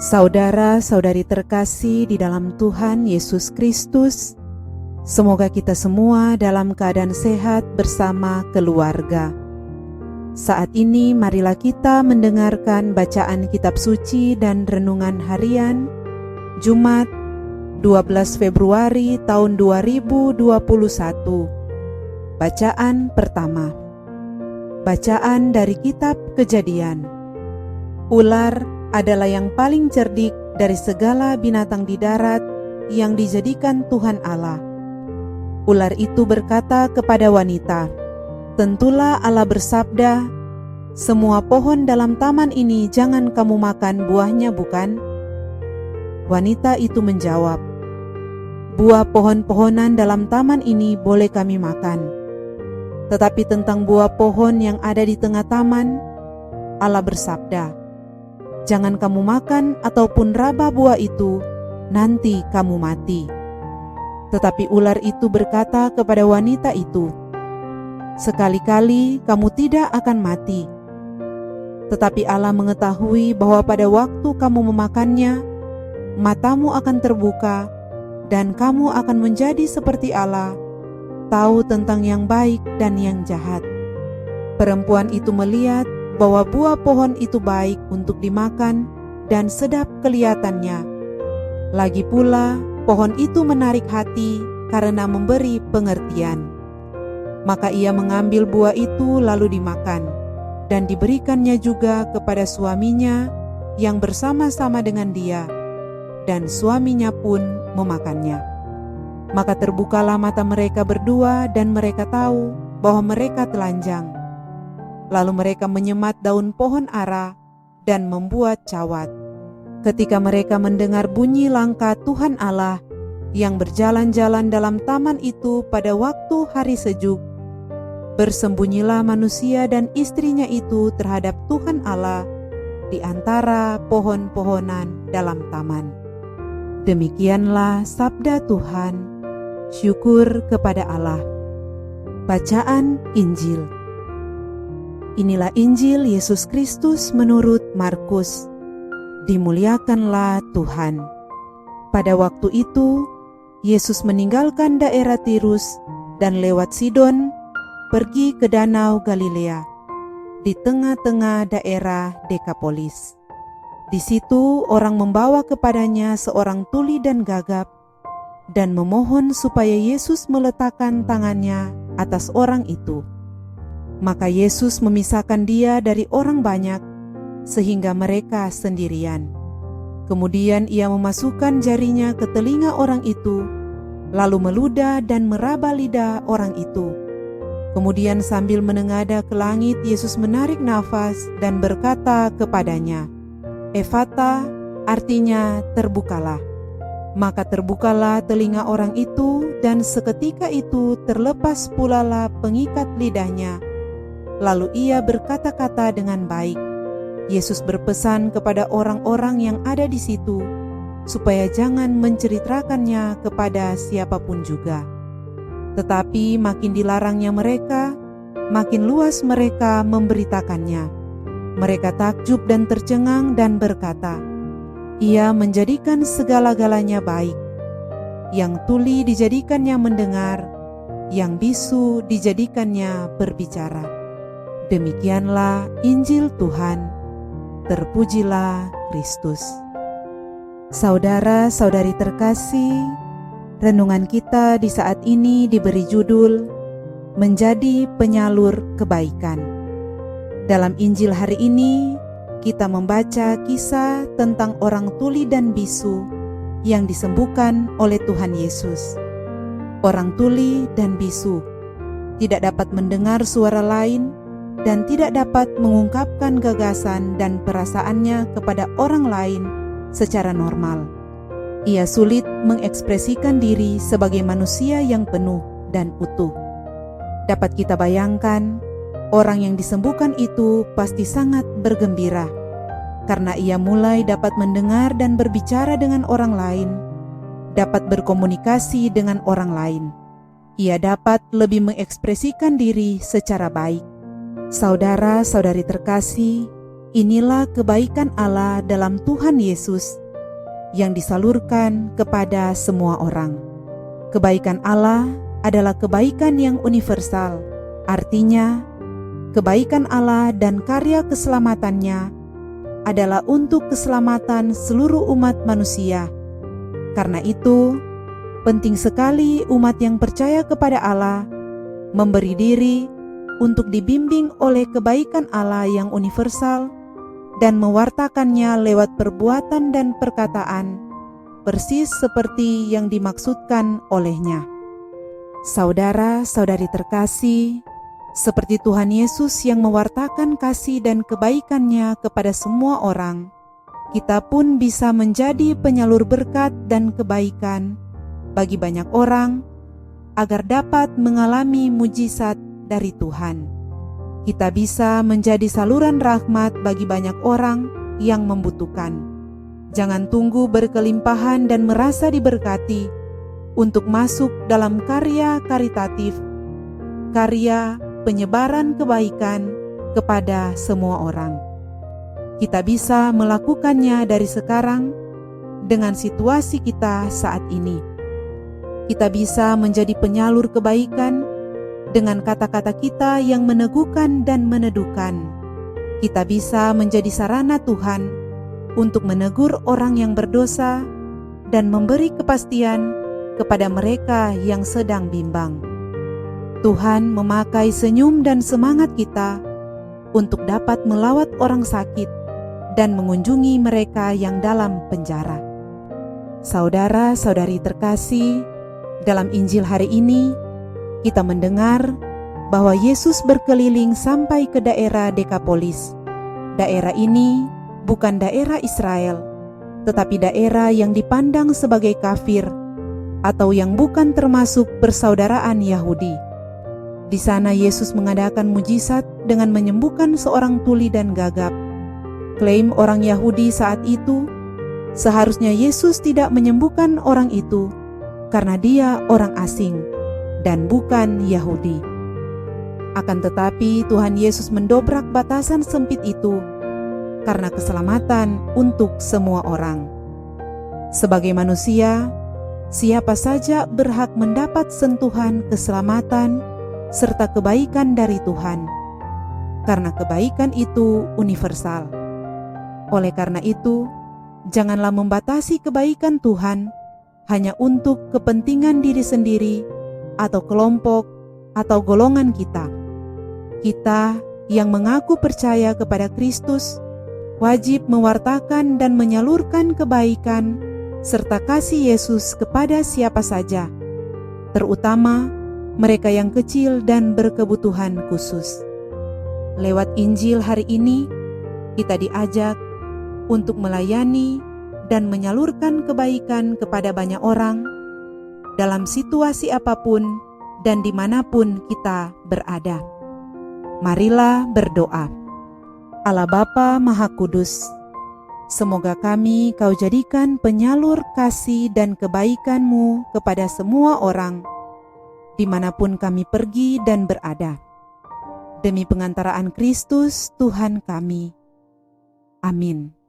Saudara-saudari terkasih di dalam Tuhan Yesus Kristus, semoga kita semua dalam keadaan sehat bersama keluarga. Saat ini marilah kita mendengarkan bacaan kitab suci dan renungan harian Jumat 12 Februari tahun 2021. Bacaan pertama. Bacaan dari kitab Kejadian. Ular adalah yang paling cerdik dari segala binatang di darat yang dijadikan Tuhan Allah. Ular itu berkata kepada wanita, "Tentulah Allah bersabda, semua pohon dalam taman ini jangan kamu makan buahnya, bukan?" Wanita itu menjawab, "Buah pohon-pohonan dalam taman ini boleh kami makan. Tetapi tentang buah pohon yang ada di tengah taman, Allah bersabda, jangan kamu makan ataupun raba buah itu, nanti kamu mati." Tetapi ular itu berkata kepada wanita itu, "Sekali-kali kamu tidak akan mati. Tetapi Allah mengetahui bahwa pada waktu kamu memakannya, matamu akan terbuka, dan kamu akan menjadi seperti Allah, tahu tentang yang baik dan yang jahat." Perempuan itu melihat bahwa buah pohon itu baik untuk dimakan dan sedap kelihatannya. Lagi pula, pohon itu menarik hati karena memberi pengertian. Maka ia mengambil buah itu lalu dimakan, dan diberikannya juga kepada suaminya yang bersama-sama dengan dia, dan suaminya pun memakannya. Maka terbukalah mata mereka berdua dan mereka tahu bahwa mereka telanjang. Lalu mereka menyemat daun pohon ara dan membuat cawat. Ketika mereka mendengar bunyi langkah Tuhan Allah yang berjalan-jalan dalam taman itu pada waktu hari sejuk, bersembunyilah manusia dan istrinya itu terhadap Tuhan Allah di antara pohon-pohonan dalam taman. Demikianlah sabda Tuhan. Syukur kepada Allah. Bacaan Injil. Inilah Injil Yesus Kristus menurut Markus. Dimuliakanlah Tuhan. Pada waktu itu, Yesus meninggalkan daerah Tirus dan lewat Sidon, pergi ke Danau Galilea, di tengah-tengah daerah Dekapolis. Di situ orang membawa kepadanya seorang tuli dan gagap, dan memohon supaya Yesus meletakkan tangannya atas orang itu. Maka Yesus memisahkan dia dari orang banyak, sehingga mereka sendirian. Kemudian ia memasukkan jarinya ke telinga orang itu, lalu meludah dan meraba lidah orang itu. Kemudian sambil menengadah ke langit, Yesus menarik nafas dan berkata kepadanya, "Efata," artinya terbukalah. Maka terbukalah telinga orang itu, dan seketika itu terlepas pulalah pengikat lidahnya. Lalu ia berkata-kata dengan baik. Yesus berpesan kepada orang-orang yang ada di situ, supaya jangan menceritakannya kepada siapapun juga. Tetapi makin dilarangnya mereka, makin luas mereka memberitakannya. Mereka takjub dan tercengang dan berkata, "Ia menjadikan segala-galanya baik. Yang tuli dijadikannya mendengar, yang bisu dijadikannya berbicara." Demikianlah Injil Tuhan. Terpujilah Kristus. Saudara-saudari terkasih, renungan kita di saat ini diberi judul Menjadi Penyalur Kebaikan. Dalam Injil hari ini, kita membaca kisah tentang orang tuli dan bisu yang disembuhkan oleh Tuhan Yesus. Orang tuli dan bisu tidak dapat mendengar suara lain dan tidak dapat mengungkapkan gagasan dan perasaannya kepada orang lain secara normal. Ia sulit mengekspresikan diri sebagai manusia yang penuh dan utuh. Dapat kita bayangkan, orang yang disembuhkan itu pasti sangat bergembira, karena ia mulai dapat mendengar dan berbicara dengan orang lain, dapat berkomunikasi dengan orang lain. Ia dapat lebih mengekspresikan diri secara baik. Saudara-saudari terkasih, Inilah kebaikan Allah dalam Tuhan Yesus yang disalurkan kepada semua orang. Kebaikan Allah adalah kebaikan yang universal, artinya kebaikan Allah dan karya keselamatannya adalah untuk keselamatan seluruh umat manusia. Karena itu, penting sekali umat yang percaya kepada Allah memberi diri untuk dibimbing oleh kebaikan Allah yang universal dan mewartakannya lewat perbuatan dan perkataan, persis seperti yang dimaksudkan olehnya. Saudara-saudari terkasih, seperti Tuhan Yesus yang mewartakan kasih dan kebaikannya kepada semua orang, kita pun bisa menjadi penyalur berkat dan kebaikan bagi banyak orang agar dapat mengalami mujizat dari Tuhan. Kita bisa menjadi saluran rahmat bagi banyak orang yang membutuhkan. Jangan tunggu berkelimpahan dan merasa diberkati untuk masuk dalam karya karitatif, karya penyebaran kebaikan kepada semua orang. Kita bisa melakukannya dari sekarang dengan situasi kita saat ini. Kita bisa menjadi penyalur kebaikan dengan kata-kata kita yang meneguhkan dan meneduhkan. Kita bisa menjadi sarana Tuhan untuk menegur orang yang berdosa dan memberi kepastian kepada mereka yang sedang bimbang. Tuhan memakai senyum dan semangat kita untuk dapat melawat orang sakit dan mengunjungi mereka yang dalam penjara. Saudara-saudari terkasih, dalam Injil hari ini kita mendengar bahwa Yesus berkeliling sampai ke daerah Dekapolis. Daerah ini bukan daerah Israel, tetapi daerah yang dipandang sebagai kafir atau yang bukan termasuk persaudaraan Yahudi. Di sana Yesus mengadakan mujizat dengan menyembuhkan seorang tuli dan gagap. Klaim orang Yahudi saat itu, seharusnya Yesus tidak menyembuhkan orang itu karena dia orang asing dan bukan Yahudi. Akan tetapi Tuhan Yesus mendobrak batasan sempit itu karena keselamatan untuk semua orang. Sebagai manusia, siapa saja berhak mendapat sentuhan keselamatan serta kebaikan dari Tuhan, karena kebaikan itu universal. Oleh karena itu, janganlah membatasi kebaikan Tuhan hanya untuk kepentingan diri sendiri atau kelompok atau golongan kita. Kita yang mengaku percaya kepada Kristus wajib mewartakan dan menyalurkan kebaikan serta kasih Yesus kepada siapa saja, terutama mereka yang kecil dan berkebutuhan khusus. Lewat Injil hari ini, kita diajak untuk melayani dan menyalurkan kebaikan kepada banyak orang dalam situasi apapun dan dimanapun kita berada. Marilah berdoa. Allah Bapa Maha Kudus, semoga kami Kau jadikan penyalur kasih dan kebaikan-Mu kepada semua orang, dimanapun kami pergi dan berada. Demi pengantaraan Kristus Tuhan kami. Amin.